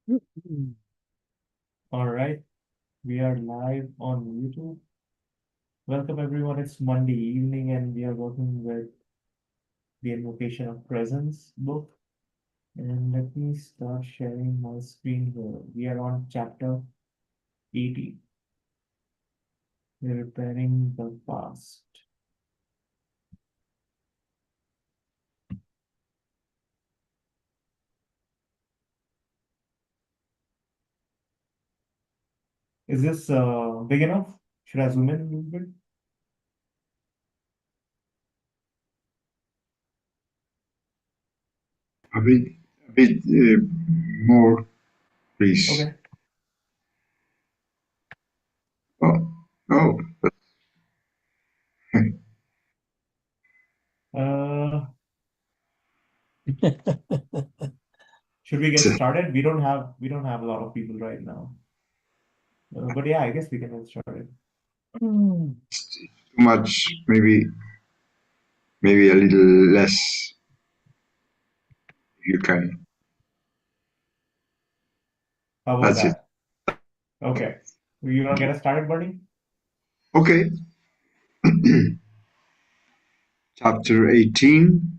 Mm. All right, we are live on YouTube. Welcome everyone. It's Monday evening and we are working with the Invocation of Presence book. And let me start sharing my screen here. We are on chapter 80. We're repairing the past. Is this big enough? Should I zoom in a little bit? A bit more, please. Okay. Oh, oh, Uh, should we get started? We don't have a lot of people right now. But yeah, I guess we can get started. Mm. too much. Maybe a little less, if you can. How about That's it. that? Okay. You want to get us started, buddy? Okay. Chapter 18,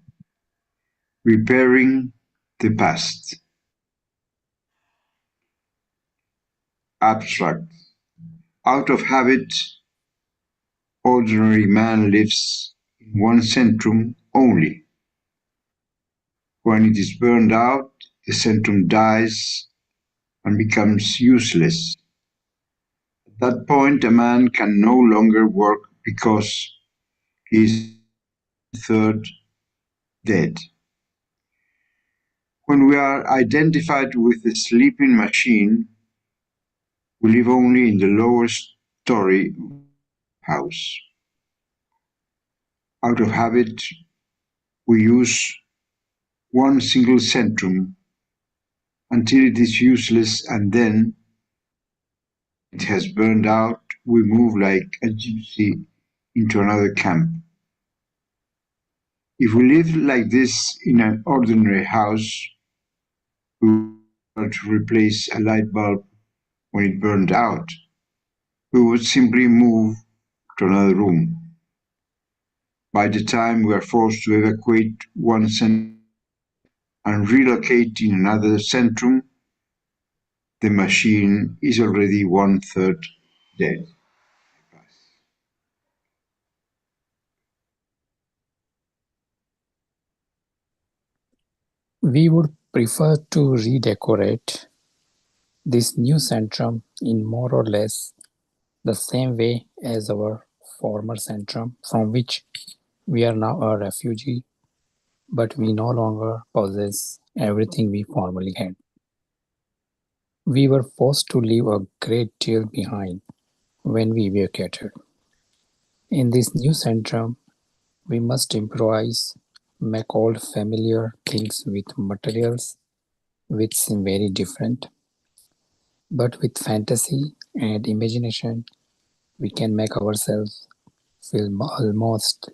Repairing the Past. Abstract. Out of habit, ordinary man lives in one centrum only. When it is burned out, the centrum dies and becomes useless. At that point, a man can no longer work because he is third dead. When we are identified with the sleeping machine, we live only in the lower story house. Out of habit, we use one single centrum until it is useless, and then it has burned out, we move like a gypsy into another camp. If we live like this in an ordinary house, we were to replace a light bulb when it burned out. We would simply move to another room. By the time we are forced to evacuate one centrum and relocate in another centrum, the machine is already one-third dead. We would prefer to redecorate this new centrum in more or less the same way as our former centrum, from which we are now a refugee, but we no longer possess everything we formerly had. We were forced to leave a great deal behind when we evacuated. In this new centrum, we must improvise, make old familiar things with materials which seem very different. But with fantasy and imagination, we can make ourselves feel almost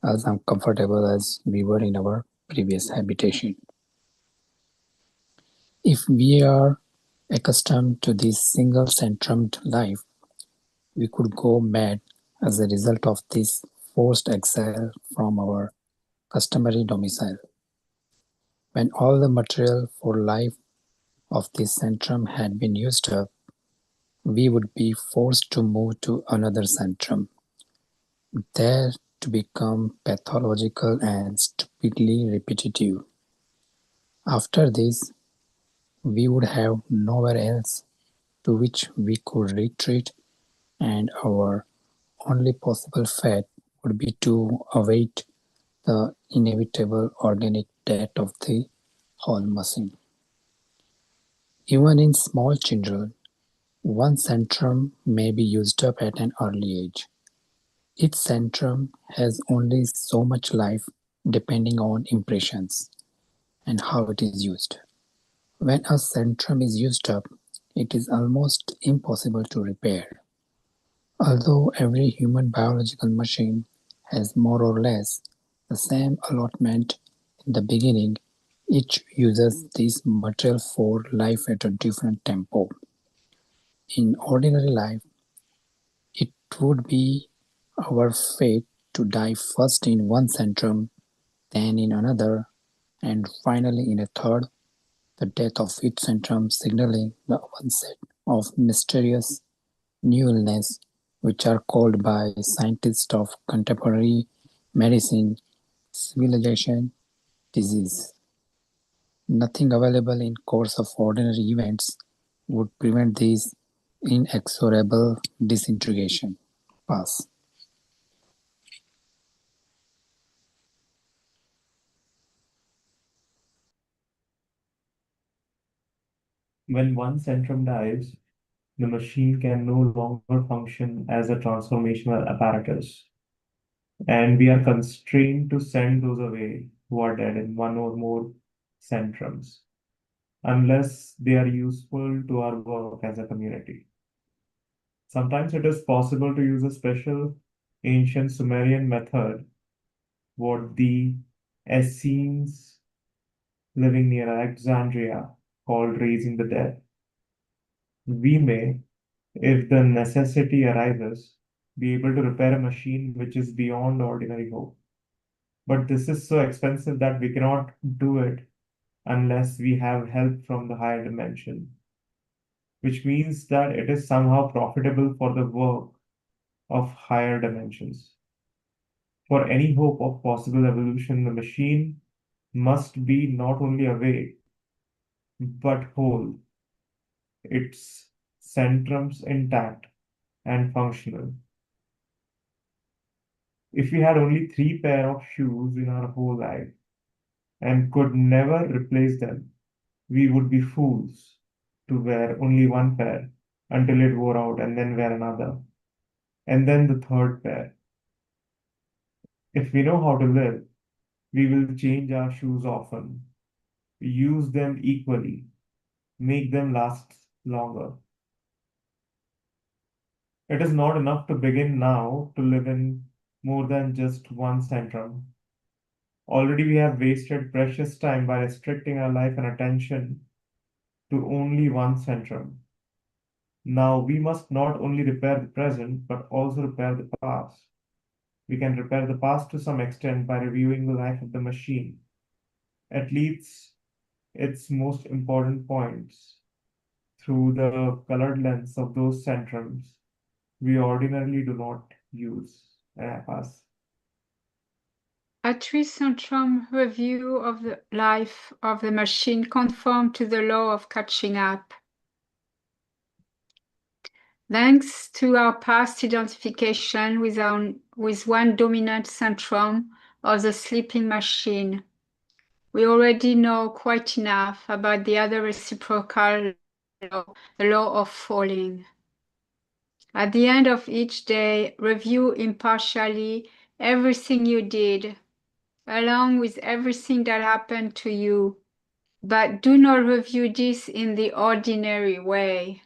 as uncomfortable as we were in our previous habitation. If we are accustomed to this single centrumed life, we could go mad as a result of this forced exile from our customary domicile. When all the material for life of this centrum had been used up, we would be forced to move to another centrum, there to become pathological and stupidly repetitive. After this, we would have nowhere else to which we could retreat, and our only possible fate would be to await the inevitable organic death of the whole machine. Even in small children, one centrum may be used up at an early age. Each centrum has only so much life depending on impressions and how it is used. When a centrum is used up, it is almost impossible to repair. Although every human biological machine has more or less the same allotment in the beginning, Each uses this material for life at a different tempo. In ordinary life, it would be our fate to die first in one centrum, then in another, and finally in a third, the death of each centrum signaling the onset of mysterious new illness, which are called by scientists of contemporary medicine civilization disease. Nothing available in course of ordinary events would prevent this inexorable disintegration. Pass. When one centrum dies, the machine can no longer function as a transformational apparatus, and we are constrained to send those away who are dead in one or more centrums, unless they are useful to our work as a community. Sometimes it is possible to use a special ancient Sumerian method, what the Essenes living near Alexandria called raising the dead. We may, if the necessity arises, be able to repair a machine which is beyond ordinary hope. But this is so expensive that we cannot do it unless we have help from the higher dimension, which means that it is somehow profitable for the work of higher dimensions. For any hope of possible evolution, the machine must be not only awake, but whole, its centrums intact and functional. If we had only three pair of shoes in our whole life and could never replace them, we would be fools to wear only one pair until it wore out and then wear another, and then the third pair. If we know how to live, we will change our shoes often, use them equally, make them last longer. It is not enough to begin now to live in more than just one centrum. Already we have wasted precious time by restricting our life and attention to only one centrum. Now we must not only repair the present, but also repair the past. We can repair the past to some extent by reviewing the life of the machine, at least its most important points, through the colored lens of those centrums we ordinarily do not use. Pass. A three-centrum review of the life of the machine conform to the law of catching up. Thanks to our past identification with one dominant centrum of the sleeping machine, we already know quite enough about the other reciprocal law, the law of falling. At the end of each day, review impartially everything you did, along with everything that happened to you, but do not review this in the ordinary way.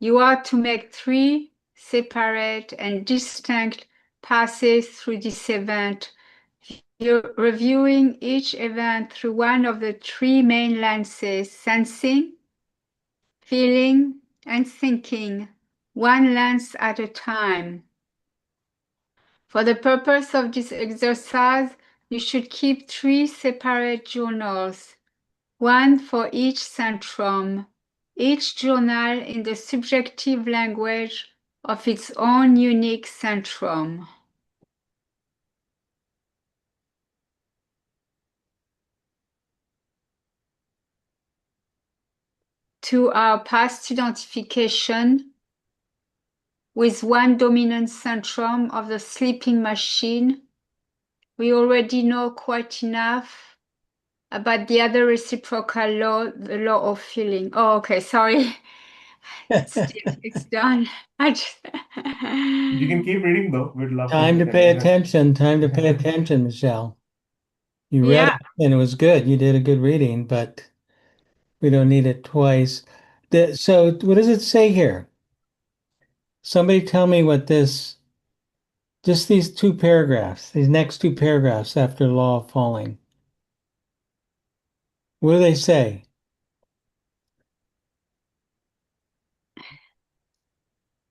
You are to make three separate and distinct passes through this event. You're reviewing each event through one of the three main lenses: sensing, feeling, and thinking, one lens at a time. For the purpose of this exercise, you should keep three separate journals, one for each centrum, each journal in the subjective language of its own unique centrum. To our past identification with one dominant centrum of the sleeping machine, we already know quite enough about the other reciprocal law, the law of feeling. Oh, okay, sorry. It's done. You can keep reading though. We'd love Time to to pay continue. attention. Time to pay attention, Michelle. You read Yeah. it and it was good. You did a good reading, but we don't need it twice. So what does it say here? Somebody tell me what just these two paragraphs, these next two paragraphs after law of falling. What do they say?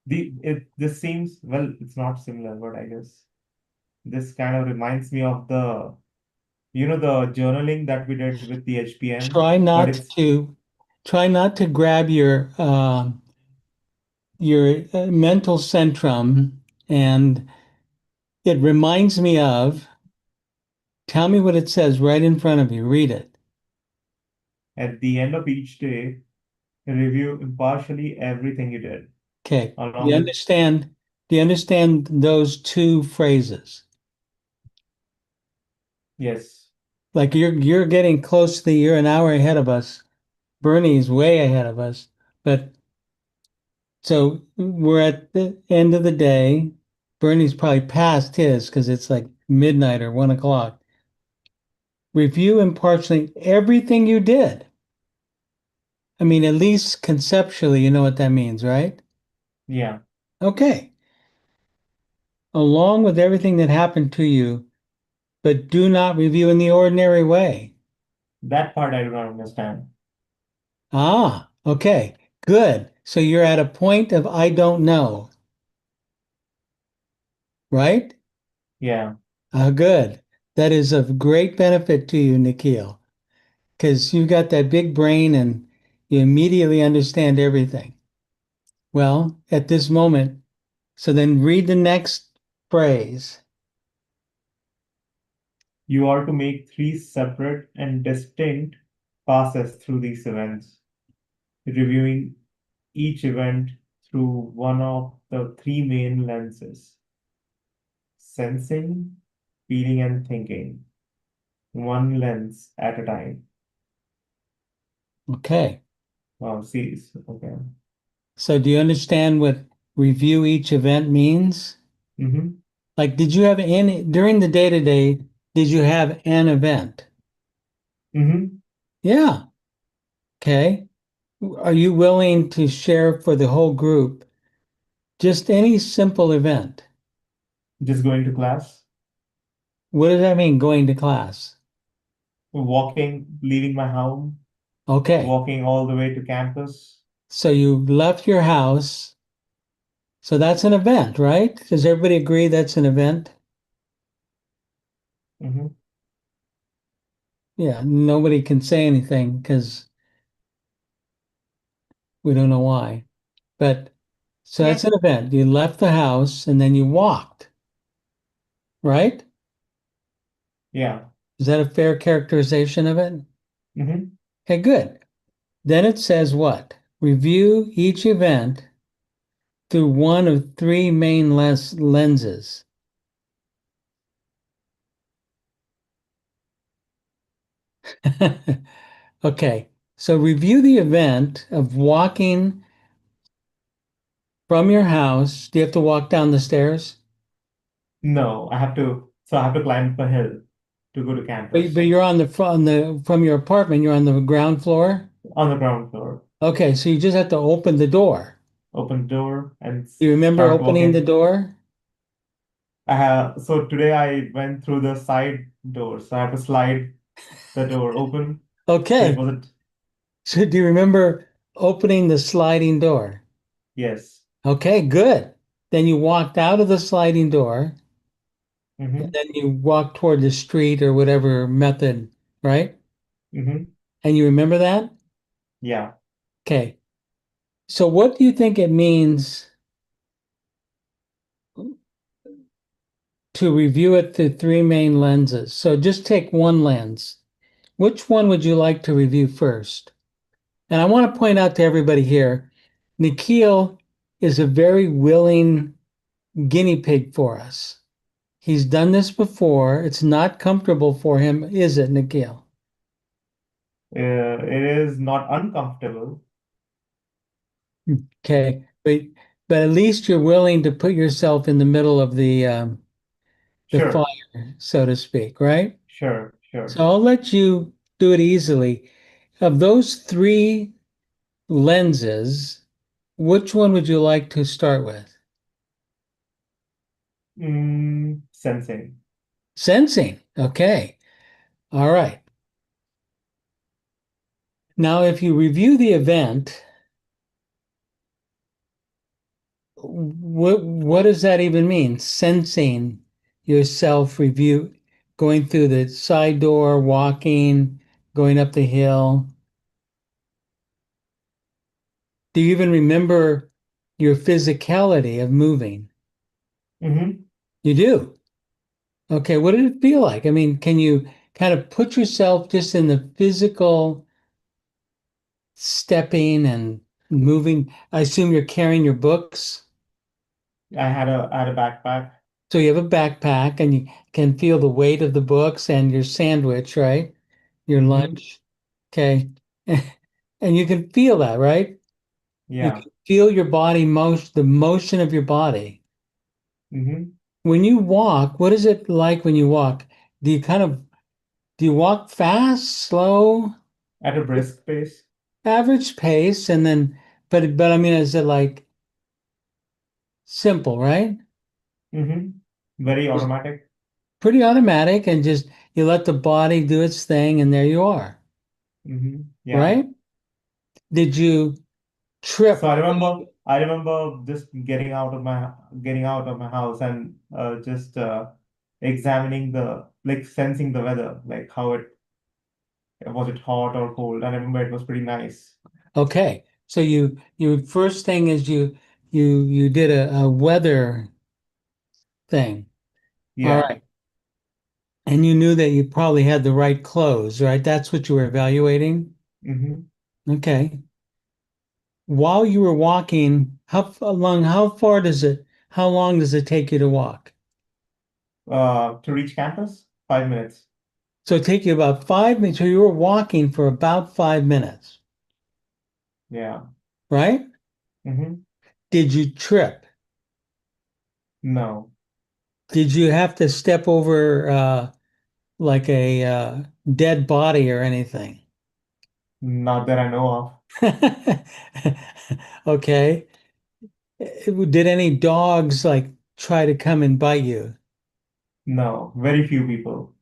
This seems, well, it's not similar, but I guess this kind of reminds me of the the journaling that we did with the HPM, Try but not it's to try not to grab your mental centrum, and it reminds me of. Tell me what it says right in front of you. Read it. at the end of each day, review impartially everything you did, Okay. Do along you with, understand? Do you understand those two phrases? yes, Like you're getting close to you're an hour ahead of us. Bernie's way ahead of us. But so we're at the end of the day. Bernie's probably past his because it's like midnight or 1 o'clock. Review impartially everything you did. I mean, at least conceptually, you know what that means, right? yeah, Okay. Along with everything that happened to you, but do not review in the ordinary way. that part I do not understand. Ah, okay. Good. So you're at a point of I don't know, right? Yeah, Good. That is of great benefit to you, Nikhil, because you got that big brain and you immediately understand everything. Well, at this moment, so then read the next phrase. you are to make three separate and distinct passes through these events, reviewing each event through one of the three main lenses: sensing, feeling, and thinking, one lens at a time. Okay. Wow, see, okay. So do you understand what review each event means? Mm-hmm. Like, did you have any during the day to day, did you have an event? Mm-hmm. Yeah. Okay. Are you willing to share for the whole group just any simple event? Just going to class, What does that mean, going to class? walking, leaving my home, Okay. walking all the way to campus. So you left your house. So that's an event, right? Does everybody agree that's an event? Mm-hmm. Yeah. Nobody can say anything because we don't know why. But so that's Yes, an event. You left the house and then you walked, right? Yeah. Is that a fair characterization of it? Mm-hmm. Okay, good. Then it says what? Review each event through one of three main lenses. Okay, so review the event of walking from your house. Do you have to walk down the stairs? No, I have to climb up a hill to go to But campus you're on the from your apartment, you're on the ground floor. on the ground floor. Okay, so you just have to open the door. Open the door and Do you remember start opening the walking. door? So today I went through the side door, so I have to slide the door open. So it Okay, wasn't, so do you remember opening the sliding door? yes. Okay, good. Then you walked out of the sliding door, and Mm-hmm. then you walked toward the street or whatever method, right? Mm-hmm. And you remember that? Yeah. Okay. So what do you think it means to review it through three main lenses? So just take one lens. Which one would you like to review first? And I want to point out to everybody here, Nikhil is a very willing guinea pig for us. He's done this before. It's not comfortable for him, is it, Nikhil? It is not uncomfortable. Okay, but at least you're willing to put yourself in the middle of the Sure, fire, so to speak, right? sure, sure. So I'll let you do it easily. Of those three lenses, which one would you like to start with? Sensing. Sensing. Okay. All right. Now, if you review the event, what does that even mean? Sensing yourself review, going through the side door, walking, going up the hill. Do you even remember your physicality of moving? Mm-hmm. You do. Okay, what did it feel like? I mean, can you kind of put yourself just in the physical stepping and moving? I assume you're carrying your books. I had a backpack. So you have a backpack and you can feel the weight of the books and your sandwich, right? Your Mm-hmm. lunch. Okay. And you can feel that, right? You Yeah. can feel your body motion, the motion of your body. Mm-hmm. When you walk, what is it like when you walk? Do you kind of do you walk fast, slow, At a brisk pace. average pace, and then but I mean, is it like simple, right? Mm-hmm. Very Just automatic. pretty automatic and just you let the body do its thing and there you are, Mm-hmm. Yeah. right? Did you So trip? I remember just getting out of my house and just examining sensing the weather, like how it was it hot or cold. And I remember it was pretty nice. Okay. So you first thing is you did a weather thing. All Yeah. right. And you knew that you probably had the right clothes, right? That's what you were evaluating. Mm-hmm. Okay. While you were walking, how long does it take you to walk? To reach campus, 5 minutes. So it take you about 5 minutes. So you were walking for about 5 minutes, Yeah. right? Mm-hmm. Did you trip? No, Did you have to step over like a dead body or anything? not that I know of. Okay. Did any dogs like try to come and bite you? No, very few people.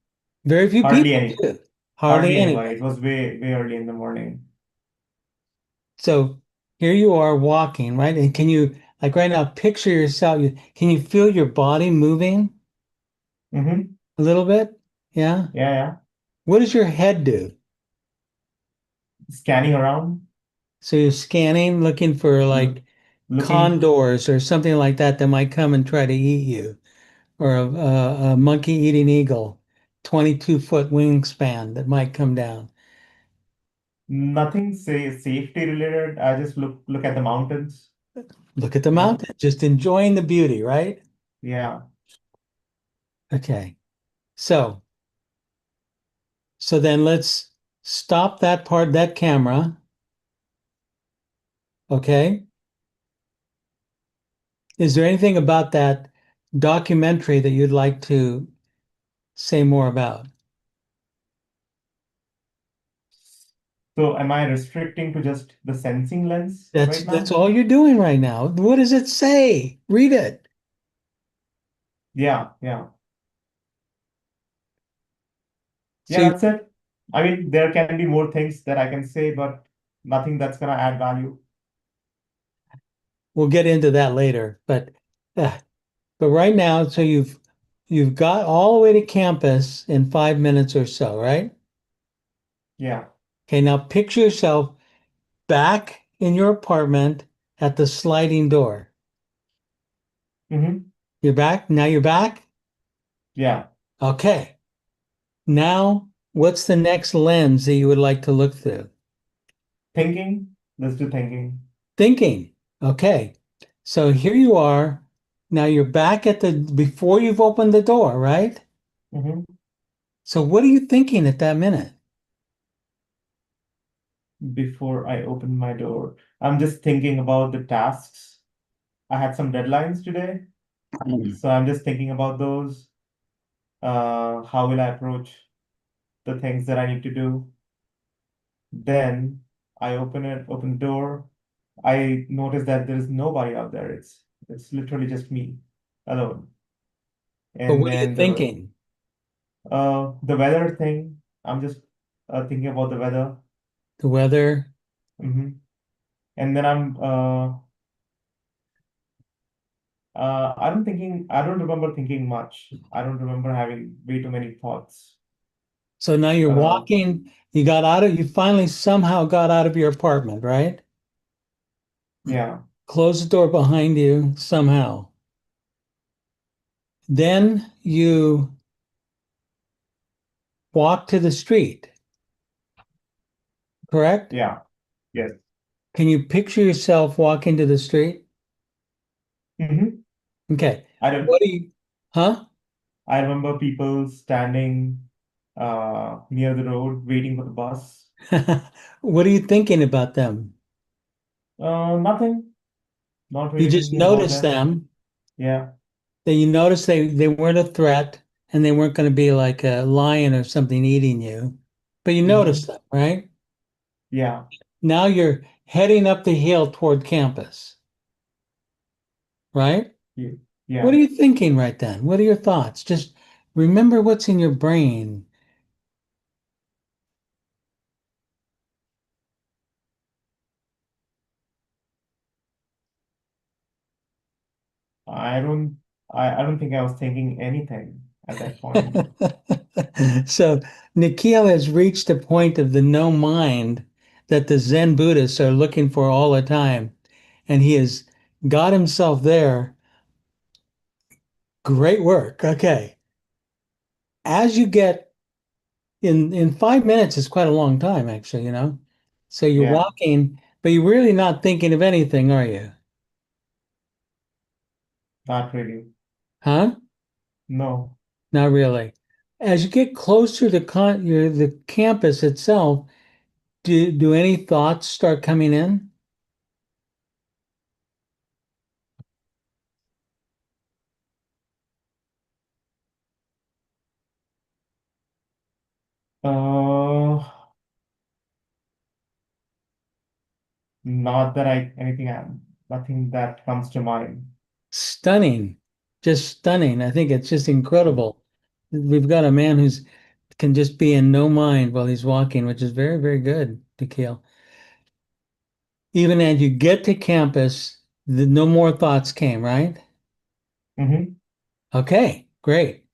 Very few Hardly people any. do. Hardly Hardly anybody. It anybody. was way, way early in the morning. So here you are walking, right? And can you, like right now, picture yourself, can you feel your body moving Mm-hmm. a little bit? Yeah. Yeah, yeah. What does your head do? Scanning around, So you're scanning, looking for look, like looking. condors or something like that that might come and try to eat you, or a monkey eating eagle, 22-foot wingspan that might come down. Nothing say safety related. I just look at the mountains. Look at the You know. mountain, just enjoying the beauty, right? Yeah. Okay. So, so then let's stop that part, that camera. Okay. Is there anything about that documentary that you'd like to say more about? So am I restricting to just the sensing lens That's right that's now? all you're doing right now. What does it say? Read it. Yeah, yeah. So Yeah, you, that's it. I mean, there can be more things that I can say, but nothing that's gonna add value. we'll get into that later, uh, but right now, so you've got all the way to campus in 5 minutes or so, right? Yeah. Okay, now picture yourself back in your apartment at the sliding door. Mm-hmm. You're back? Now you're back? Yeah. Okay. Now, what's the next lens that you would like to look through? Thinking. Let's do thinking. Thinking. Okay. So here you are. Now you're back at before you've opened the door, right? Mm-hmm. So what are you thinking at that minute? Before I open my door, I'm just thinking about the tasks. I had some deadlines today, so I'm just thinking about those. How will I approach the things that I need to do? Then I open the door. I notice that there is nobody out there. It's literally just me alone. But And what are you then thinking? the weather thing. I'm just thinking about the weather. the weather. Mm-hmm. And then I don't remember thinking much. I don't remember having way too many thoughts. So now you're Uh, walking, you finally somehow got out of your apartment, right? yeah, Close the door behind you somehow. Then you walk to the street, correct? yeah, yes. Can you picture yourself walking to the street? Mm-hmm. Okay. I don't, What do you, huh? I remember people standing near the road waiting for the bus. What are you thinking about them? Nothing, not You really just thinking about noticed them. them, Yeah. then you noticed they weren't a threat and they weren't going to be like a lion or something eating you, but you noticed Mm-hmm. them, right? Yeah. Now you're heading up the hill toward campus, right? Yeah. What Yeah. are you thinking right then? What are your thoughts? Just remember what's in your brain. I don't I don't think I was thinking anything at that point. So Nikhil has reached a point of the no mind that the Zen Buddhists are looking for all the time. And he has got himself there. Great work. Okay. As you get in 5 minutes is quite a long time, actually, you know. So you're Yeah, walking, but you're really not thinking of anything, are you? not really. Huh? No. Not really. As you get closer to the campus itself, do any thoughts start coming in? Uh, not that I anything nothing that comes to mind. Stunning. Just stunning. I think it's just incredible. We've got a man who's can just be in no mind while he's walking, which is very, very good, Nikhil. Even as you get to campus, no more thoughts came, right? Mm-hmm. Okay, great.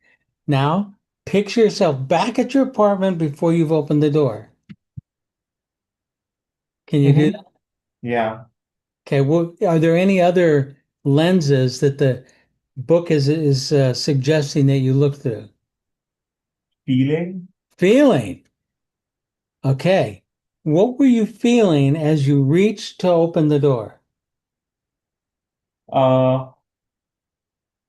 Now, picture yourself back at your apartment before you've opened the door. Can you do Mm-hmm. that? Yeah. Okay, well, are there any other lenses that the book is suggesting that you look through? Feeling. Feeling. Okay. What were you feeling as you reached to open the door? Uh,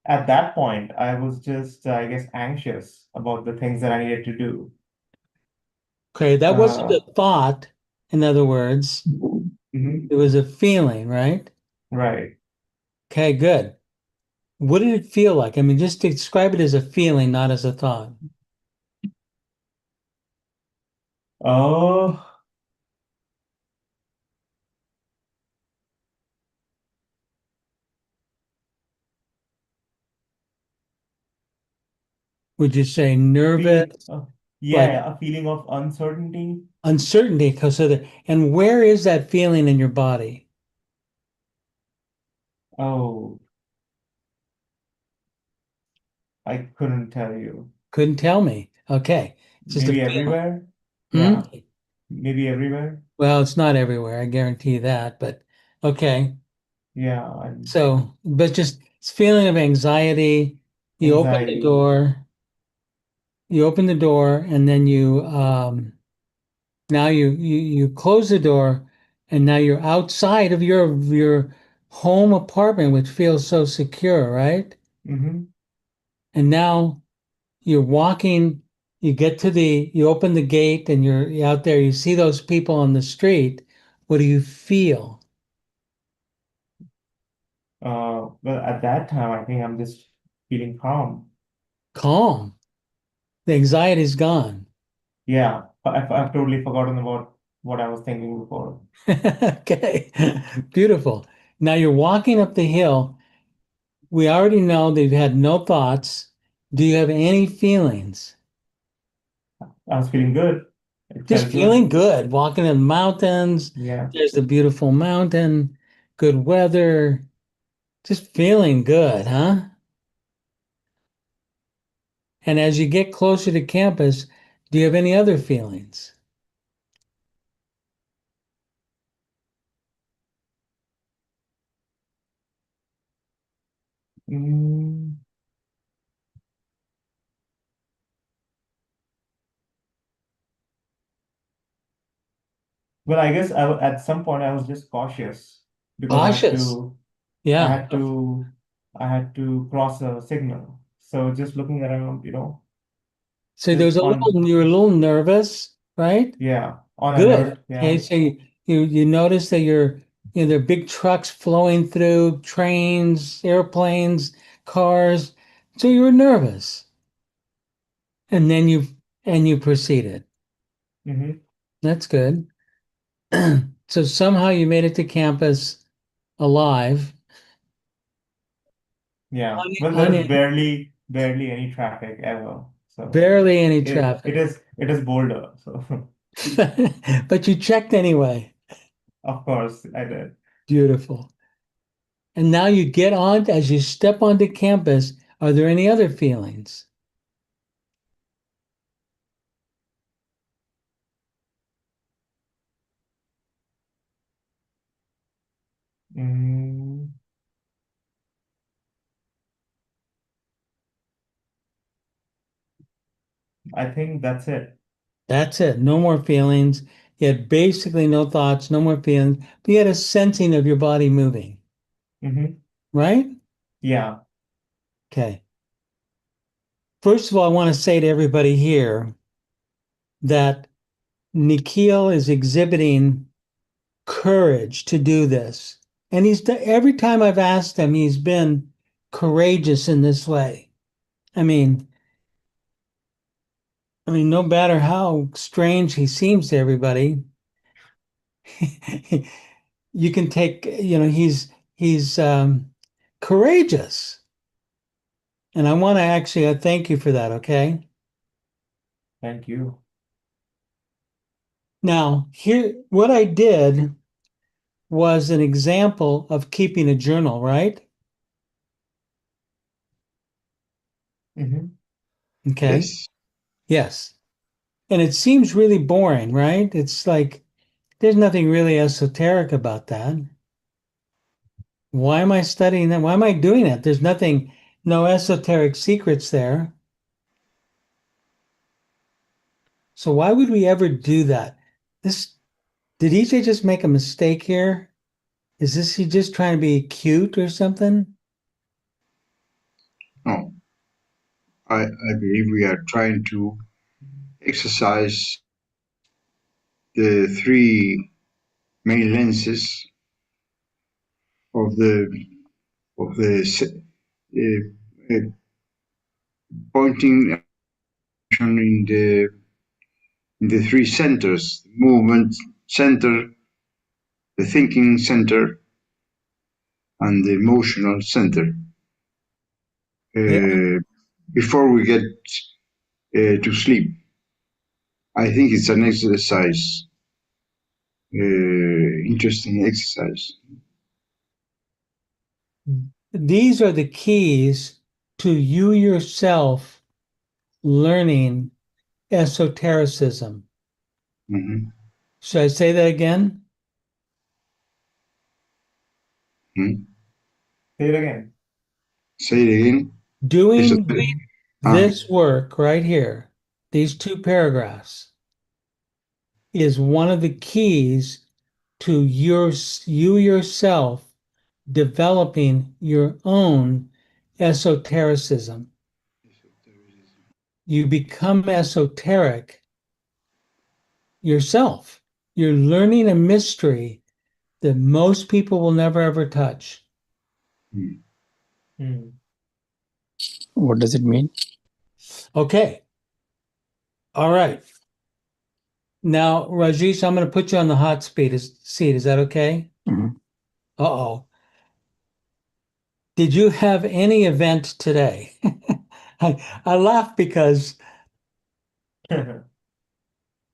at that point, I was just, I guess, anxious about the things that I needed to do. Okay, that wasn't Uh, a thought, in other words, mhm. it was a feeling, right? Right. Okay, good. What did it feel like? I mean, just describe it as a feeling, not as a thought. Oh, Would you say feeling. nervous, like Yeah, a feeling of uncertainty. uncertainty? Because of and where is that feeling in your body? Oh, I couldn't tell you. Couldn't tell me. Okay, it's just a Maybe feeling. everywhere. Hmm? Yeah, maybe everywhere. Well, it's not everywhere, I guarantee that, but okay. Yeah, and So, but just it's feeling of anxiety. You open the anxiety. door, you open the door, and then now you close the door, and now you're outside of your home apartment, which feels so secure, right? Mm-hmm. And now you're walking, you open the gate, and you're out there, you see those people on the street. What do you feel? Well, at that time, I think I'm just feeling calm. Calm. The anxiety's gone. Yeah, I've totally forgotten about what I was thinking before. Okay, beautiful. Now you're walking up the hill. We already know that you've had no thoughts. Do you have any feelings? I was feeling good. It Just felt feeling good. good, walking in the mountains. Yeah. There's a beautiful mountain, good weather, just feeling good, huh? And as you get closer to campus, do you have any other feelings? Mm, well, I guess at some point I was just cautious because Cautious. I Yeah. had to, I had to cross a signal. So just looking around, So there just was a on, little, you were a little nervous, right? yeah, on Good. alert. Okay, Yeah. so you notice that there are big trucks flowing through, trains, airplanes, cars. So you were nervous. And then you proceeded. Hmm. That's good. So somehow you made it to campus alive. Yeah. Un, Well, there is un, barely any traffic ever. So barely any it traffic. it is Boulder. So But you checked anyway. of course I did. Beautiful. And now you get on, as you step onto campus, are there any other feelings? Mm, I think that's it. That's it. No more feelings. You had basically no thoughts, no more feelings, but you had a sensing of your body moving, Hmm. right? Yeah. Okay. First of all, I want to say to everybody here that Nikhil is exhibiting courage to do this. And every time I've asked him, he's been courageous in this way. I mean, no matter how strange he seems to everybody, you can take, he's courageous. And I want to actually thank you for that, okay? Thank you. Now, here, what I did was an example of keeping a journal, right? Hmm. Okay. Yes. Yes. And it seems really boring, right? It's like there's nothing really esoteric about that. Why am I studying that? Why am I doing it? There's nothing, no esoteric secrets there. So why would we ever do that? This did EJ just make a mistake here? Is this he just trying to be cute or something? No, I believe we are trying to exercise the three main lenses of the pointing in the three centers: the movement center, the thinking center, and the emotional center. Yeah. Before we get to sleep, I think it's an exercise, interesting exercise. These are the keys to you yourself learning esotericism. Mhm. Should I say that again? Mhm. Say it again. Say it again. Doing Esoteric. Ah, this work right here, these two paragraphs, is one of the keys to you yourself developing your own esotericism. You become esoteric yourself. You're learning a mystery that most people will never ever touch. mm. Hmm. What does it mean? Okay. All right. Now, Rajesh, I'm going to put you on the hot seat. Is that okay? Mhm. Uh-oh. Did you have any event today? I laugh because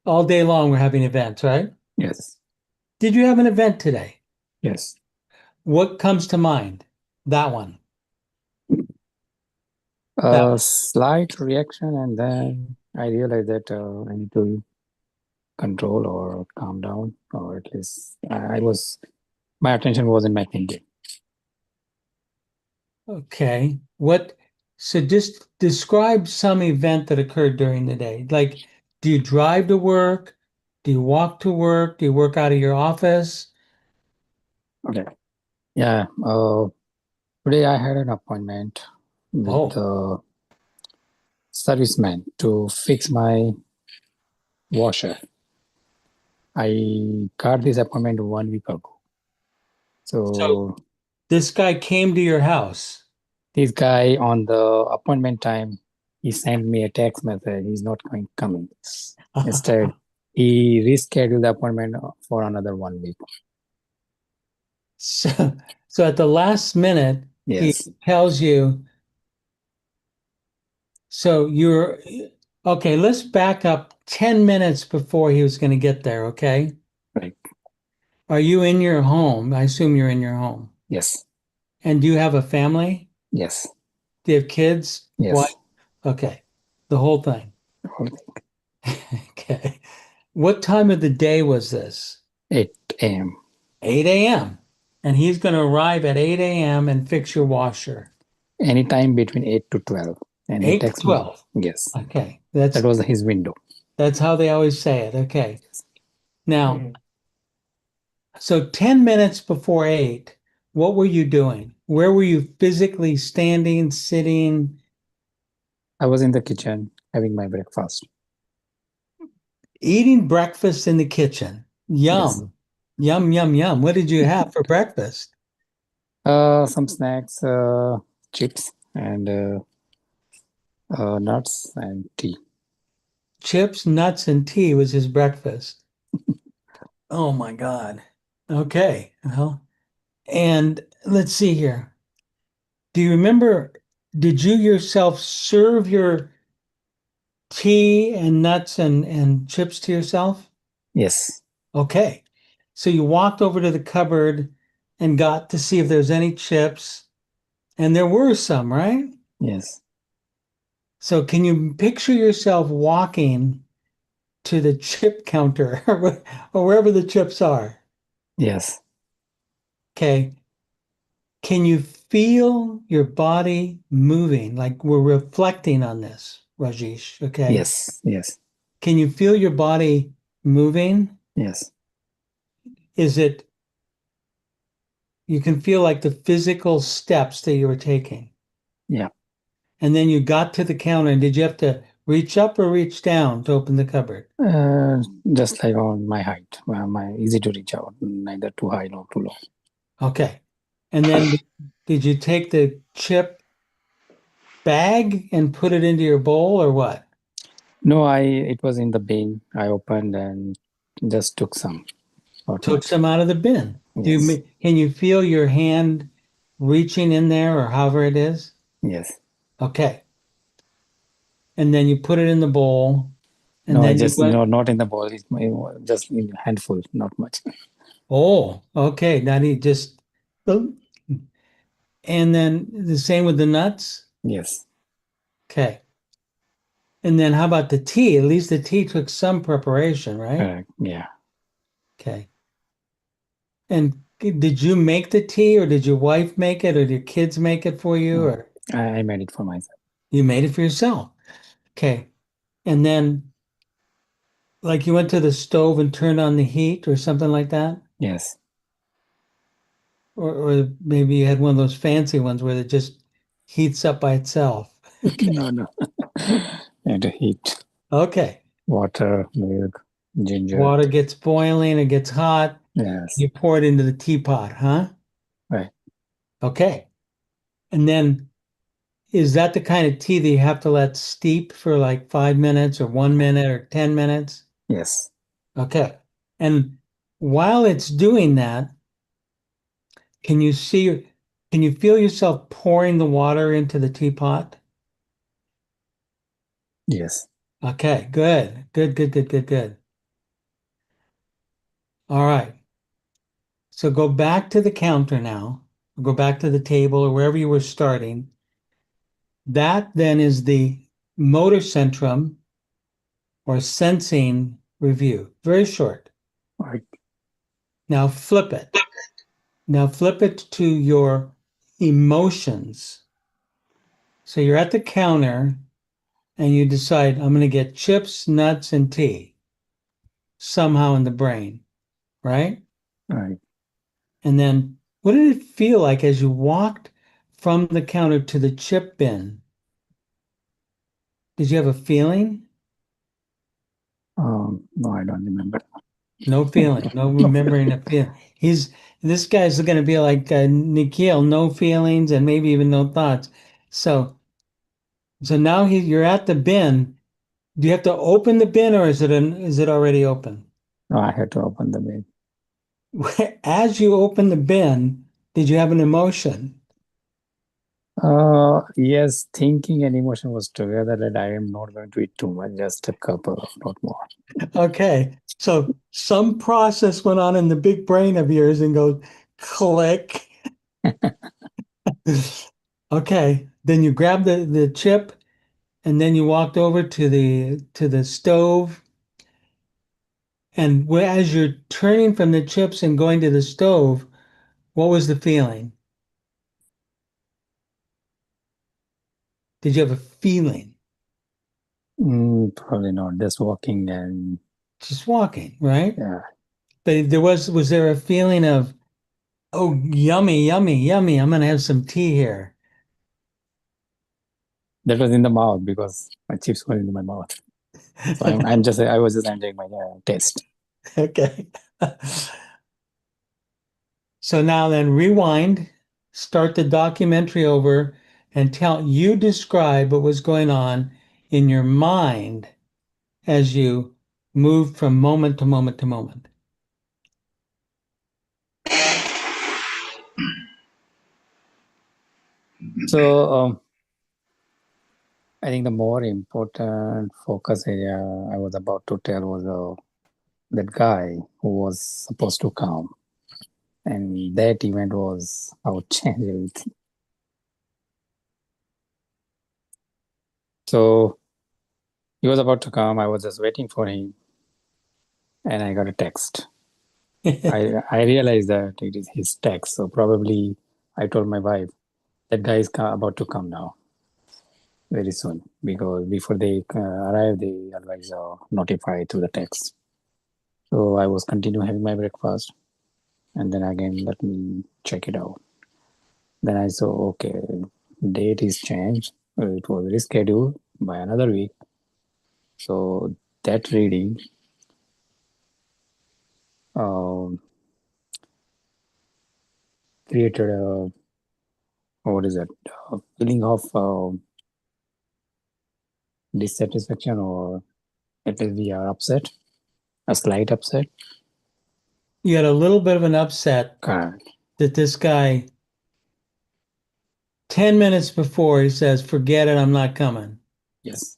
all day long we're having events, right? Yes. Did you have an event today? Yes. What comes to mind? That one. A slight reaction, and then I realized that I need to control or calm down, or at least my attention was in my thinking. Okay. So just describe some event that occurred during the day. Like, do you drive to work? Do you walk to work? Do you work out of your office? Okay. Yeah. Today I had an appointment with Oh, the serviceman to fix my washer. I got this appointment 1 week ago. so So this guy came to your house. this guy on the appointment time, he sent me a text message. He's not coming. Instead, he rescheduled the appointment for another 1 week. So, so at the last minute, Yes. he tells you, so you're okay, let's back up 10 minutes before he was going to get there, okay? Right. Are you in your home? I assume you're in your home. Yes. And do you have a family? Yes. Do you have kids? Yes. Wife? Okay. The whole thing. Okay. What time of the day was this? 8 a.m. 8 a.m. And he's going to arrive at 8 a.m. and fix your washer. Anytime between 8 to 12. And 8 to he texted 12. me. Yes. Okay. That was his window. That's how they always say it. Okay. Now, Mhm. so 10 minutes before 8, what were you doing? Where were you physically standing, sitting? I was in the kitchen having my breakfast. Eating breakfast in the kitchen. Yum. Yum, yum, yum. What did you have for breakfast? Some snacks, chips, and nuts and tea. Chips, nuts, and tea was his breakfast. Oh my God. Okay. Well, and let's see here. Do you remember, did you yourself serve your tea and nuts and chips to yourself? Yes. Okay. So you walked over to the cupboard and got to see if there's any chips, and there were some, right? Yes. So can you picture yourself walking to the chip counter or wherever the chips are? Yes. Okay. Can you feel your body moving? Like we're reflecting on this, Rajesh. Okay. Yes. Yes. Can you feel your body moving? Yes. Is it, you can feel like the physical steps that you were taking. Yeah. And then you got to the counter, and did you have to reach up or reach down to open the cupboard? Just like on my height, my easy to reach out, neither too high nor too low. Okay. And then did you take the chip bag and put it into your bowl or what? No, it was in the bin. I opened and just took some. Took some out of the bin. Yes. Can you feel your hand reaching in there or however it is? Yes. Okay. And then you put it in the bowl. And No, then just you went, no, not in the bowl. It's just in a handful, not much. oh, okay. Now you just, and then the same with the nuts. Yes. Okay. And then how about the tea? At least the tea took some preparation, right? Yeah. Okay. And did you make the tea or did your wife make it or did your kids make it for you or I made it for myself. you made it for yourself? Okay. And then like you went to the stove and turned on the heat or something like that? Yes. Or maybe you had one of those fancy ones where it just heats up by itself. No. And to heat Okay. water, milk, ginger. Water gets boiling, it gets hot. Yes. You pour it into the teapot, huh? Right. Okay. And then is that the kind of tea that you have to let steep for like 5 minutes or 1 minute or 10 minutes? Yes. Okay. And while it's doing that, can you feel yourself pouring the water into the teapot? Yes. Okay, good. Good. All right. So go back to the counter now. Go back to the table or wherever you were starting. That then is the motor centrum or sensing review. Very short. Right. Now flip it. Now flip it to your emotions. So you're at the counter and you decide, I'm going to get chips, nuts, and tea somehow in the brain, right? Right. And then what did it feel like as you walked from the counter to the chip bin? Did you have a feeling? No, I don't remember. No feeling, no remembering a feeling. This guy's going to be like Nikhil, no feelings and maybe even no thoughts. So now you're at the bin. Do you have to open the bin or is it already open? No, I had to open the bin. As you open the bin, did you have an emotion? Yes, thinking and emotion was together that I am not going to eat too much, just a couple, not more. Okay. So some process went on in the big brain of yours and goes click. Okay. Then you grabbed the chip and then you walked over to the stove. And as you're turning from the chips and going to the stove, what was the feeling? Did you have a feeling? Probably not. Just walking and Just walking, right? yeah, But was there a feeling of, oh, yummy, yummy, yummy, I'm gonna have some tea here. that was in the mouth because my chips were in my mouth. So I was just enjoying my taste. Okay. So now then rewind, start the documentary over and describe what was going on in your mind as you moved from moment to moment to moment. So I think the more important focus area I was about to tell was that guy who was supposed to come, and that event was how it changed everything. So he was about to come. I was just waiting for him, and I got a text. I realized that it is his text. So probably I told my wife that guy is about to come now, very soon, because before they arrive, they always notify through the text. So I was continuing having my breakfast, and then again let me check it out. Then I saw, okay, date is changed. It was rescheduled by another week. So that reading um, created a, what is it, a feeling of dissatisfaction, or at least we are upset, a slight upset. You had a little bit of an upset Correct. that this guy, 10 minutes before, he says, forget it, I'm not coming. Yes.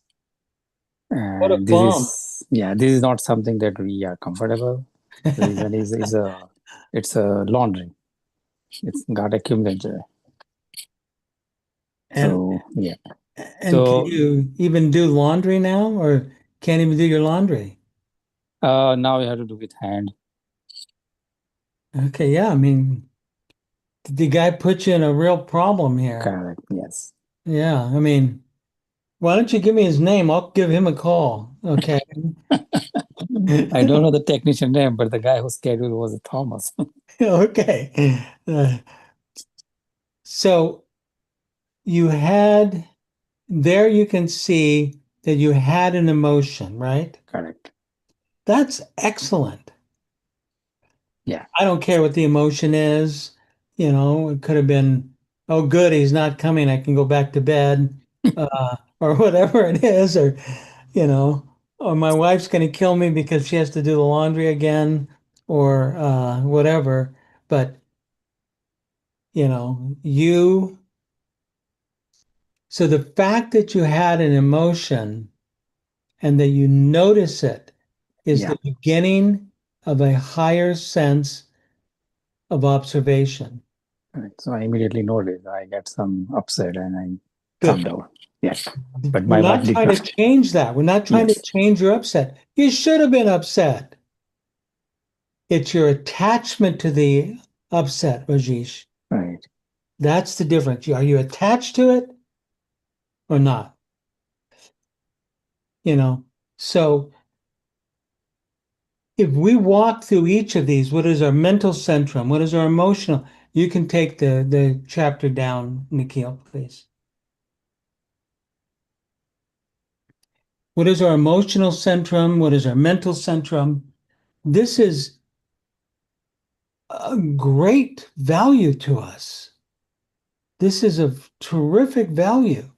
What a This bump. this is not something that we are comfortable. The reason is it's a laundry. It's got accumulated. And So yeah. and So can you even do laundry now or can't even do your laundry? now we have to do with hand. Okay, yeah, I mean, the guy put you in a real problem here. Correct. Yes. Yeah, I mean, why don't you give me his name? I'll give him a call. Okay. I don't know the technician name, but the guy who scheduled was Thomas. Okay. So you can see that you had an emotion, right? Correct. That's excellent. Yeah. I don't care what the emotion is. It could have been, oh, good, he's not coming. I can go back to bed, or whatever it is, or my wife's going to kill me because she has to do the laundry again, or whatever. But, you know, you, so the fact that you had an emotion and that you notice it is Yeah. the beginning of a higher sense of observation. Right. So I immediately noticed I get some upset and I Good. calm down. Yes. But We're my not wife did trying to not. change that. We're not trying to Yes. change your upset. You should have been upset. It's your attachment to the upset, Rajesh. Right. That's the difference. Are you attached to it or not? So if we walk through each of these, what is our mental centrum? What is our emotional? You can take the chapter down, Nikhil, please. What is our emotional centrum? What is our mental centrum? This is a great value to us. This is of terrific value.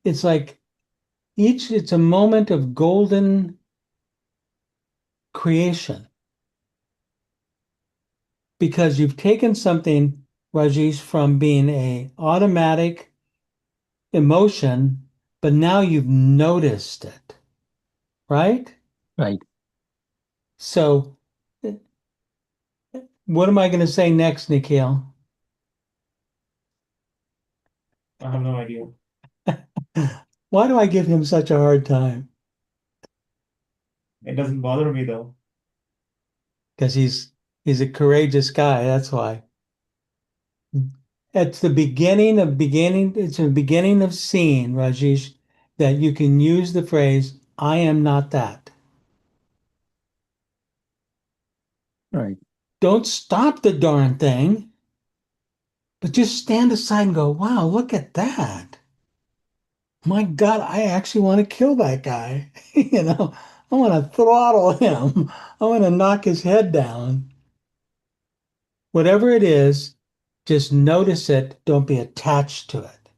It's like it's a moment of golden creation because you've taken something, Rajesh, from being a automatic emotion, but now you've noticed it, right? Right. So what am I going to say next, Nikhil? I have no idea. Why do I give him such a hard time? It doesn't bother me though. Because he's a courageous guy, that's why. It's the beginning, it's the beginning of seeing, Rajesh, that you can use the phrase, I am not that. Right. Don't stop the darn thing, but just stand aside and go, wow, look at that. My God, I actually want to kill that guy. I want to throttle him. I want to knock his head down. Whatever it is, just notice it. Don't be attached to it.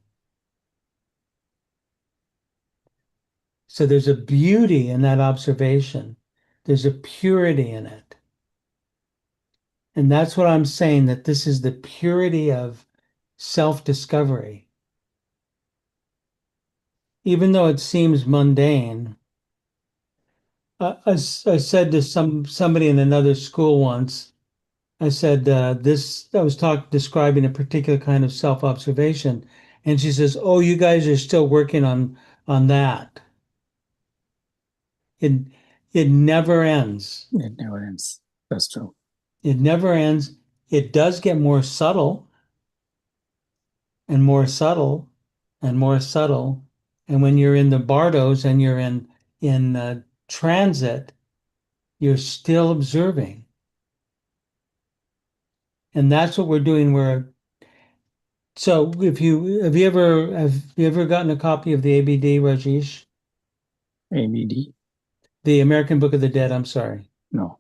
So there's a beauty in that observation. There's a purity in it. And that's what I'm saying, that this is the purity of self-discovery. Even though it seems mundane, I said to somebody in another school once, I said, I was describing a particular kind of self-observation. And she says, oh, you guys are still working on that. It never ends. It never ends. That's true. It never ends. It does get more subtle and more subtle and more subtle. And when you're in the Bardos and you're in transit, you're still observing. And that's what we're doing. So have you ever gotten a copy of the ABD, Rajesh? ABD? The American Book of the Dead, I'm sorry. No.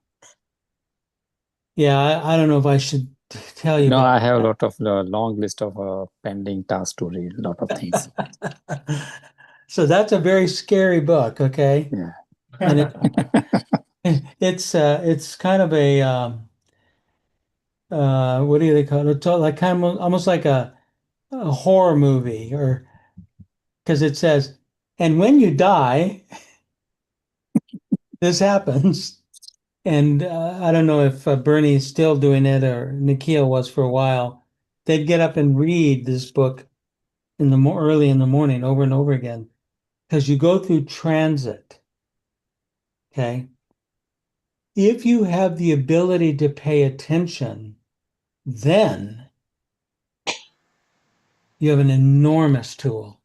Yeah, I don't know if I should tell you. No, I have a lot of long list of pending tasks to read, a lot of things. So that's a very scary book, okay? Yeah. And it's kind of a what do they call it? It's like kind of almost like a horror movie, or because it says, and when you die, this happens. And I don't know if Bernie's still doing it or Nikhil was for a while. They'd get up and read this book early in the morning over and over again because you go through transit. Okay. If you have the ability to pay attention, then you have an enormous tool.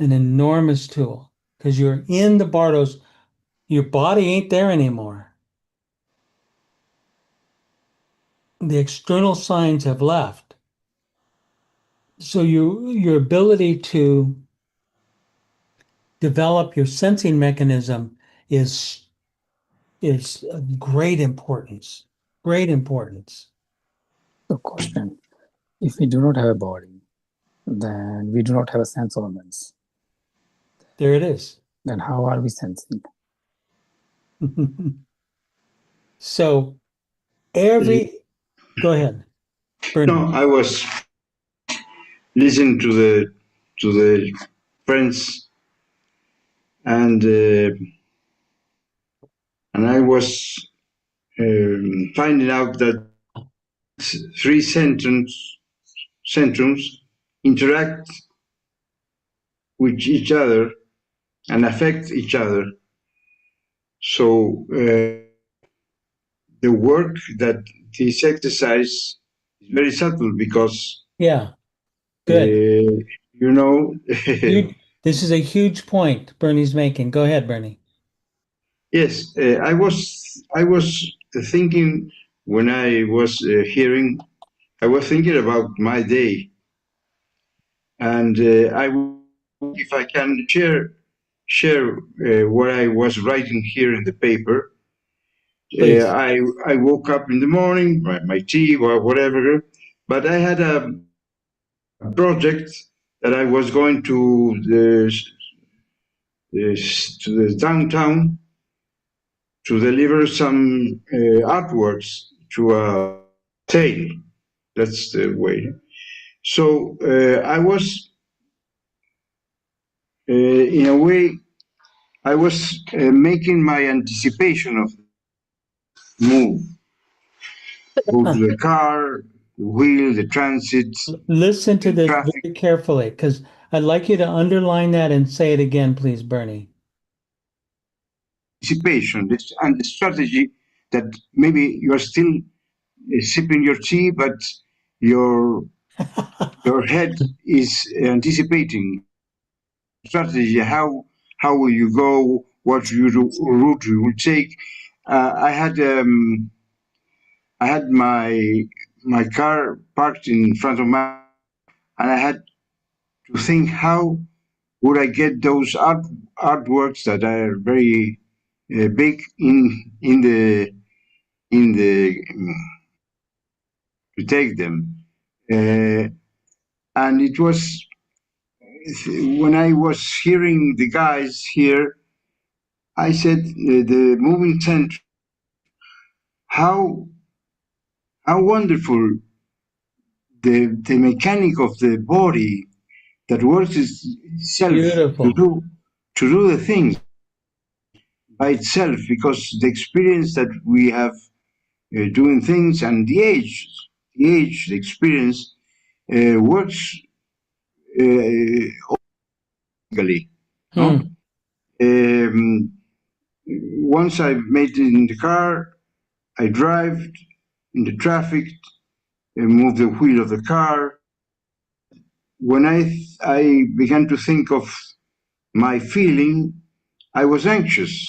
An enormous tool because you're in the Bardos. Your body ain't there anymore. The external signs have left. So your ability to develop your sensing mechanism is of great importance. Great importance. So question, if we do not have a body, then we do not have a sense organs. There it is. Then how are we sensing? So go ahead. Bernie. No, I was listening to the friends and I was finding out that three centrums interact with each other and affect each other. So the work that this exercise is very subtle because Yeah, good. you know This is a huge point Bernie's making. Go ahead, Bernie. yes, I was thinking when I was hearing, I was thinking about my day, and if I can share what I was writing here in the paper. Please. I woke up in the morning, my tea or whatever, but I had a project that I was going to the downtown to deliver some artworks to a sale. That's the way. So I was, in a way, I was making my anticipation of move. Go to the car, the wheel, the transit, Listen to the this traffic. very carefully, because I'd like you to underline that and say it again, please, Bernie. Anticipation and the strategy that maybe you're still sipping your tea, but your head is anticipating strategy. How will you go? What route you will take? I had my car parked in front of my, and I had to think how would I get those artworks that are very big in the to take them. And it was when I was hearing the guys here, I said the moving center, how wonderful the mechanic of the body that works itself Beautiful. to do the things by itself, because the experience that we have doing things and the experience works organically. No? Once I made it in the car, I drive in the traffic, move the wheel of the car. When I began to think of my feeling, I was anxious,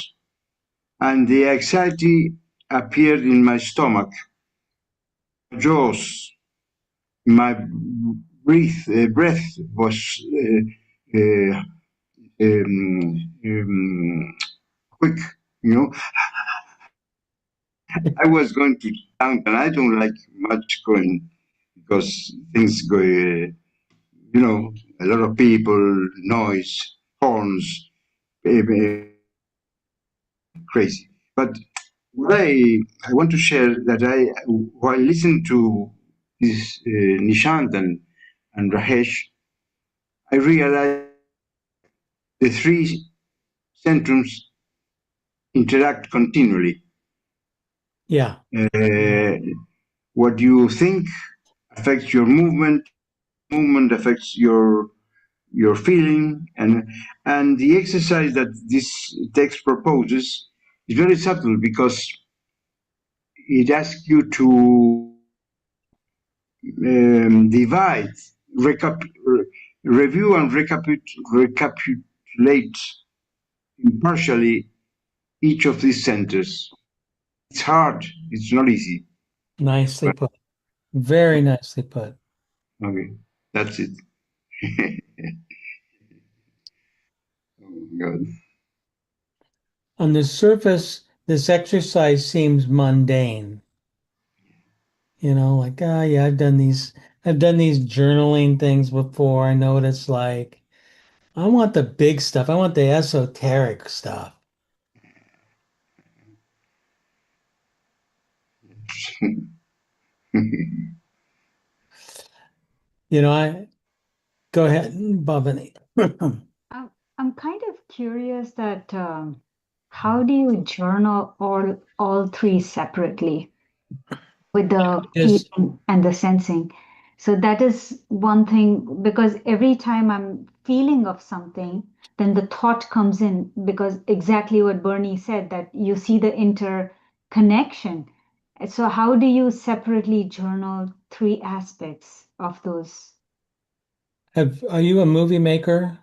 and the anxiety appeared in my stomach, jaws, my breath was quick, you know. I was going to town, and I don't like much going because things go, a lot of people, noise, horns, crazy. But what I want to share that while listening to this Nishant and Rahesh, I realized the three centrums interact continually. Yeah. What you think affects your movement. Movement affects your feeling, and the exercise that this text proposes is very subtle because it asks you to divide, review, and recapitulate impartially each of these centers. It's hard. It's not easy. Nicely put. Very nicely put. Okay, that's it. Oh, God. On the surface, this exercise seems mundane. Like, yeah, I've done these journaling things before. I know what it's like. I want the big stuff. I want the esoteric stuff. I go ahead, Bhavani. I'm kind of curious that how do you journal all three separately with the Is feeling and the sensing? So that is one thing because every time I'm feeling of something, then the thought comes in because exactly what Bernie said that you see the interconnection. So how do you separately journal three aspects of those? are you a movie maker?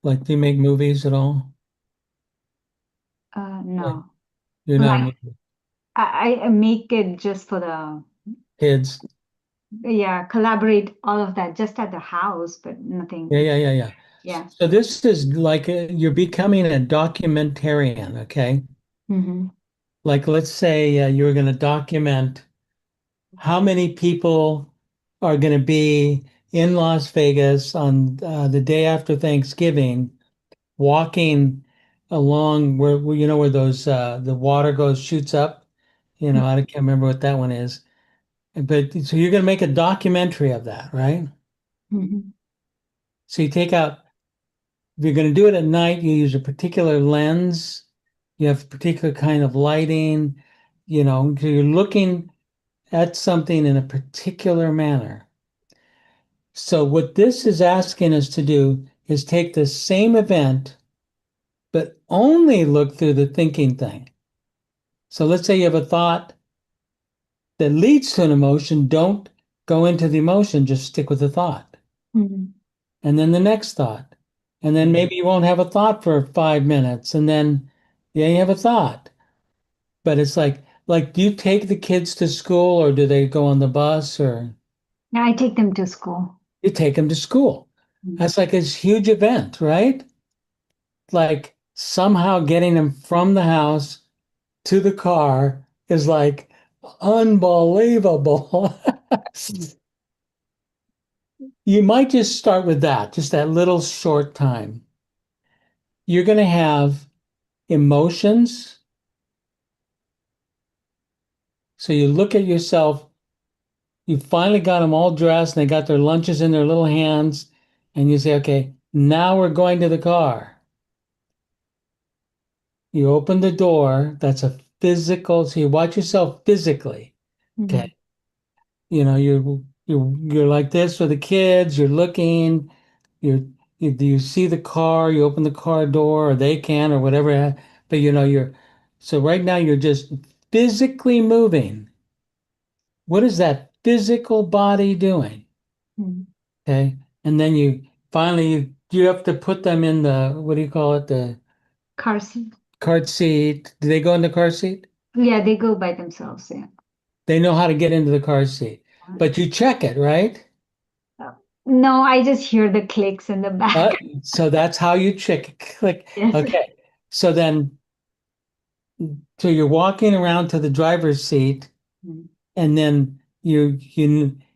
Like, do you make movies at all? Like, No, you're not a like movie. I make it just for the Kids. yeah, collaborate all of that just at the house, but nothing. Yeah. Yeah. So this is like you're becoming a documentarian, okay? Mm-hmm. Like, let's say you're going to document how many people are going to be in Las Vegas on the day after Thanksgiving, walking along where you know where those the water goes shoots up. You know, I can't remember what that one is. But so you're going to make a documentary of that, right? Mm-hmm. So you take out, if you're going to do it at night, you use a particular lens, you have a particular kind of lighting, you know, so you're looking at something in a particular manner. So what this is asking us to do is take the same event, but only look through the thinking thing. So let's say you have a thought that leads to an emotion, don't go into the emotion, just stick with the thought. Mm-hmm. And then the next thought. And then maybe you won't have a thought for 5 minutes. And then yeah, you have a thought. But it's like, do you take the kids to school or do they go on the bus or Yeah, I take them to school. you take them to school? Mm-hmm. That's like this huge event, right? Like somehow getting them from the house to the car is like unbelievable. You might just start with that, just that little short time. You're going to have emotions. So you look at yourself, you finally got them all dressed and they got their lunches in their little hands, and you say, okay, now we're going to the car. You open the door, that's a physical, so you watch yourself physically. Mm-hmm. Okay. You know, you're like this with the kids, you're looking, you see the car, you open the car door, or they can, or whatever, but you know, so right now you're just physically moving. What is that physical body doing? Mm-hmm. Okay. And then you finally you have to put them in the what do you call it? The Car seat. cart seat. Do they go in the car seat? Yeah, they go by themselves. Yeah. They know how to get into the car seat. But you check it, right? No, I just hear the clicks in the Uh, back. so that's how you check it. Click. Yes. Okay. So then so you're walking around to the driver's seat Mm-hmm. and then you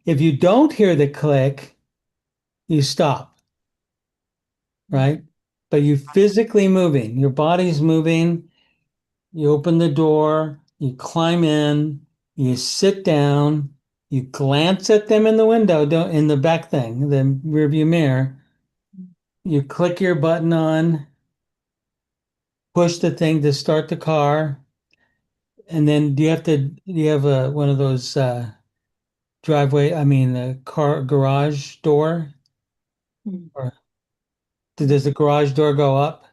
if you don't hear the click, you stop, right? But you physically moving, your body's moving. You open the door, you climb in, you sit down, you glance at them in the window, don't in the back thing, the rearview mirror. You click your button on, push the thing to start the car, and then do you have a one of those I mean the car garage door? Mm-hmm. Or does the garage door go up?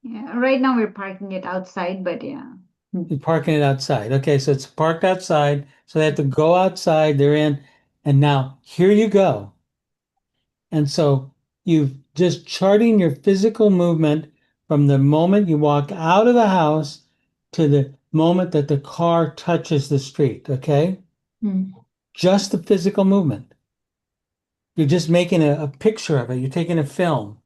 Yeah. Right now we're parking it outside, but yeah. Mm-hmm. You're parking it outside. Okay, so it's parked outside, so they have to go outside, they're in, and now here you go. And so you've just charting your physical movement from the moment you walk out of the house to the moment that the car touches the street, okay? Mm-hmm. Just the physical movement. You're just making a picture of it. You're taking a film.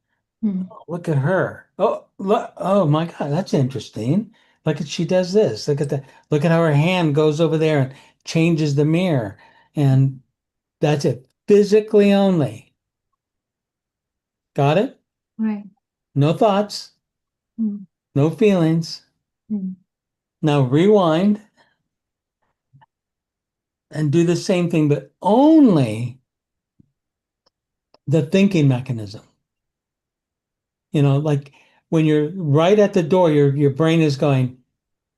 Mm-hmm. Oh, look at her. Oh, look, oh my God, that's interesting. Look at she does this. Look at that. Look at how her hand goes over there and changes the mirror. And that's it. Physically only. Got it? Right. No thoughts. Mm-hmm. No feelings. Mm-hmm. Now rewind and do the same thing, but only the thinking mechanism. Like when you're right at the door, your brain is going,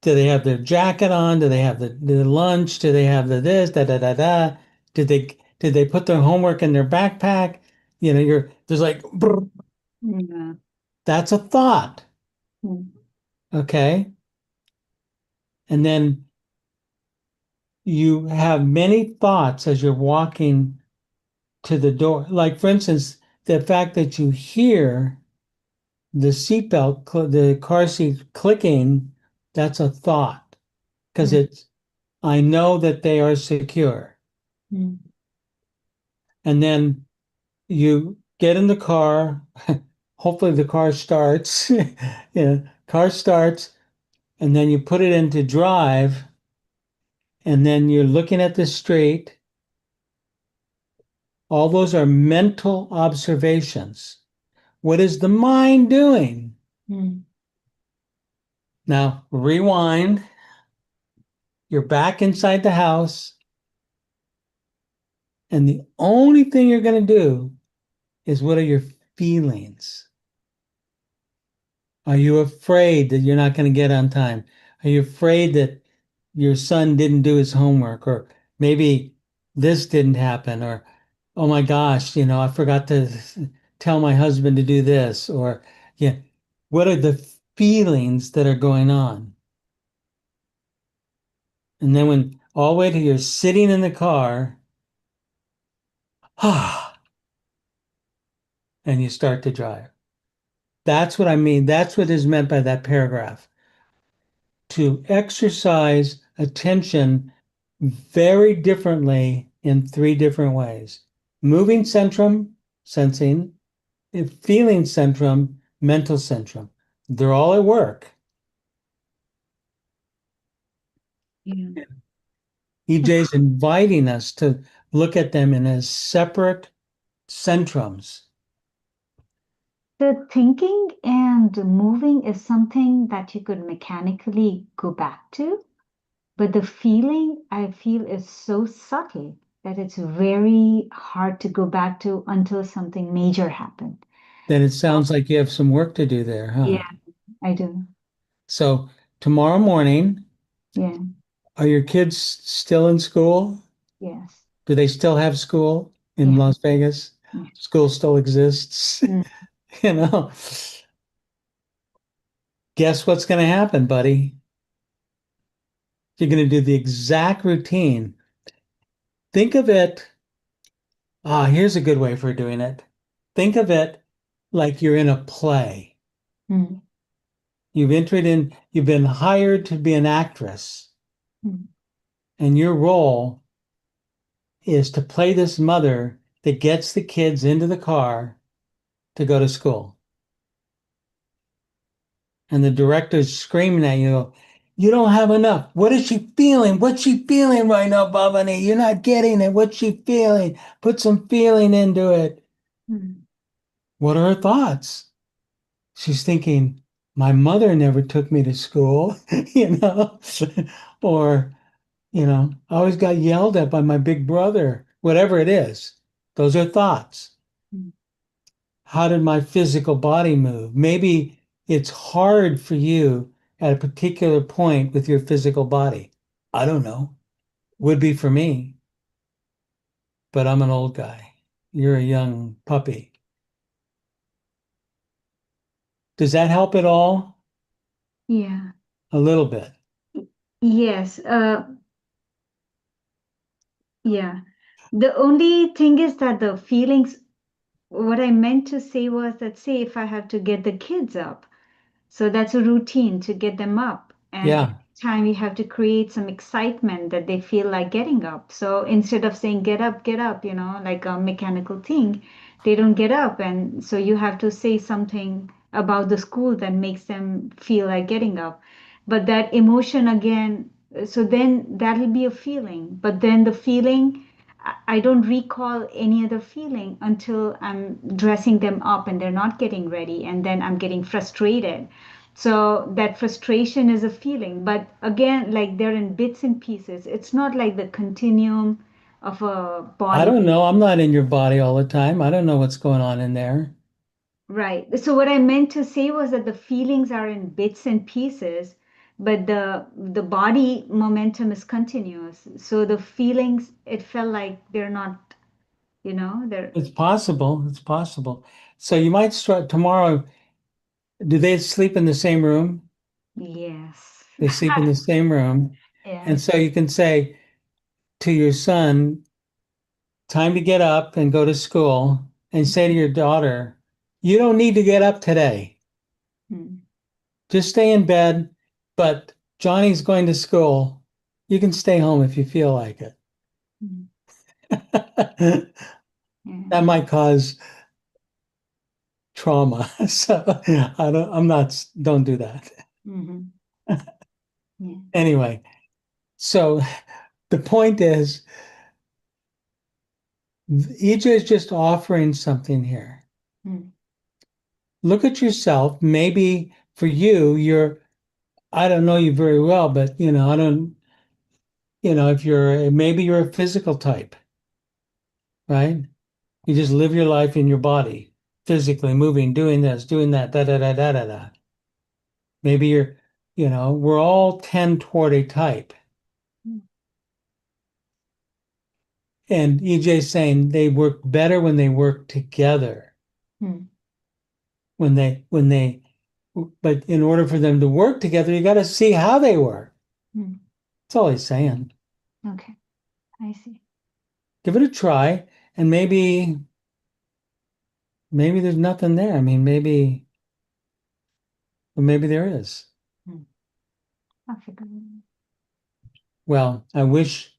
do they have their jacket on? Do they have the lunch? Do they have the this, da da da da? Did they put their homework in their backpack? There's like brr, Yeah. that's a thought. Mm. Okay. And then you have many thoughts as you're walking to the door. Like, for instance, the fact that you hear the seatbelt, the car seat clicking, that's a thought because I know that they are secure. Mm. And then you get in the car. Hopefully the car starts. Car starts, and then you put it into drive, and then you're looking at the street. All those are mental observations. What is the mind doing? Mm. Now, rewind. You're back inside the house, and the only thing you're going to do is what are your feelings? Are you afraid that you're not going to get on time? Are you afraid that your son didn't do his homework? Or maybe this didn't happen? Or, oh my gosh, I forgot to tell my husband to do this? Or, yeah, what are the feelings that are going on? And then when all the way till you're sitting in the car, and you start to drive. That's what I mean. That's what is meant by that paragraph. To exercise attention very differently in three different ways. Moving centrum, sensing, feeling centrum, mental centrum. They're all at work. Yeah. EJ's inviting us to look at them in as separate centrums. The thinking and moving is something that you could mechanically go back to, but the feeling I feel is so subtle that it's very hard to go back to until something major happened. Then it sounds like you have some work to do there, huh? Yeah, I do. So tomorrow morning, Yeah, are your kids still in school? yes, Do they still have school in yeah. Las Vegas? Yeah. School still exists. Mm. You know, guess what's going to happen, buddy? You're going to do the exact routine. Think of it. Here's a good way for doing it. Think of it like you're in a play. Mm. You've been hired to be an actress, Mm. and your role is to play this mother that gets the kids into the car to go to school. And the director's screaming at you, you don't have enough. What is she feeling? What's she feeling right now, Bhavani? You're not getting it. What's she feeling? Put some feeling into it. Mm. What are her thoughts? She's thinking, my mother never took me to school, or, I always got yelled at by my big brother, whatever it is. Those are thoughts. Mm. How did my physical body move? Maybe it's hard for you at a particular point with your physical body. I don't know. Would be for me, but I'm an old guy. You're a young puppy. Does that help at all? Yeah. A little bit. Yes. Yeah. The only thing is that the feelings, what I meant to say was that, say, if I have to get the kids up, so that's a routine to get them up. And Yeah. every time you have to create some excitement that they feel like getting up. So instead of saying get up, like a mechanical thing, they don't get up. And so you have to say something about the school that makes them feel like getting up. But that emotion again, so then that'll be a feeling. But then the feeling, I don't recall any other feeling until I'm dressing them up and they're not getting ready. And then I'm getting frustrated. So that frustration is a feeling, but again, like they're in bits and pieces. It's not like the continuum of a I body. don't know. I'm not in your body all the time. I don't know what's going on in there. Right. So what I meant to say was that the feelings are in bits and pieces, but the body momentum is continuous. So the feelings, it felt like they're not, they're It's possible. It's possible. So you might start tomorrow. Do they sleep in the same room? yes. They sleep in the same room. And Yes. so you can say to your son, time to get up and go to school, and say to your daughter, you don't need to get up today. Hmm. Just stay in bed, but Johnny's going to school. You can stay home if you feel like it. Hmm. Yeah. That might cause trauma. So don't do that. Mhm. Yeah. Anyway, so the point is, EJ is just offering something here. Hmm. Look at yourself. Maybe for you, I don't know you very well, but I don't, if maybe you're a physical type, right? You just live your life in your body, physically moving, doing this, doing that, da da da da da da. Maybe we're all tend toward a type. Hmm. And EJ's saying they work better when they work together. Hmm. But in order for them to work together, you got to see how they work. Hmm. That's all he's saying. Okay. I see. Give it a try, and maybe there's nothing there. I mean, maybe there is. I'll figure it out. Well, I wish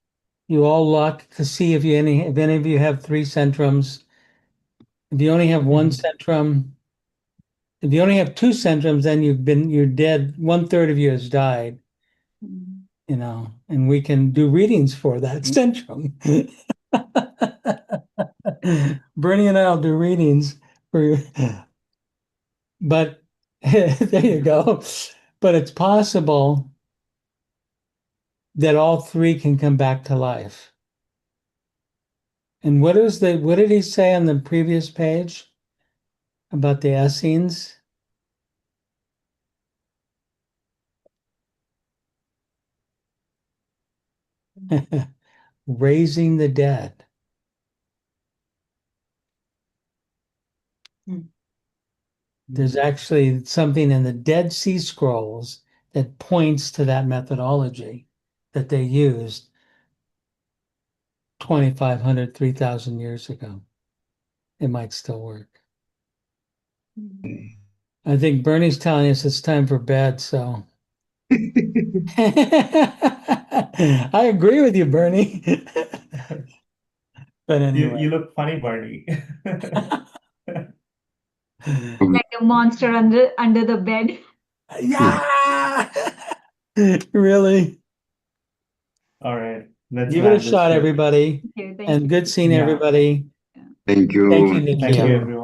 you all luck to see if any of you have 3 centrums. If you only have one centrum, if you only have 2 centrums, then you're dead. 1/3 of you has died. Hmm. And we can do readings for that centrum. Bernie and I'll do readings for you. But there you go. But it's possible that all 3 can come back to life. And what did he say on the previous page about the Essenes? Raising the dead. There's actually something in the Dead Sea Scrolls that points to that methodology that they used 2,500, 3,000 years ago. It might still work. I think Bernie's telling us it's time for bed, so. I agree with you, Bernie. But anyway. You look funny, Bernie. Like a monster under the bed. Yeah. Really? All right, let's Give it a wrap this shot, ship. everybody. Thank you. And good seeing Yeah. everybody. Thank Thank you, you. Thank you, Nikhil. everyone.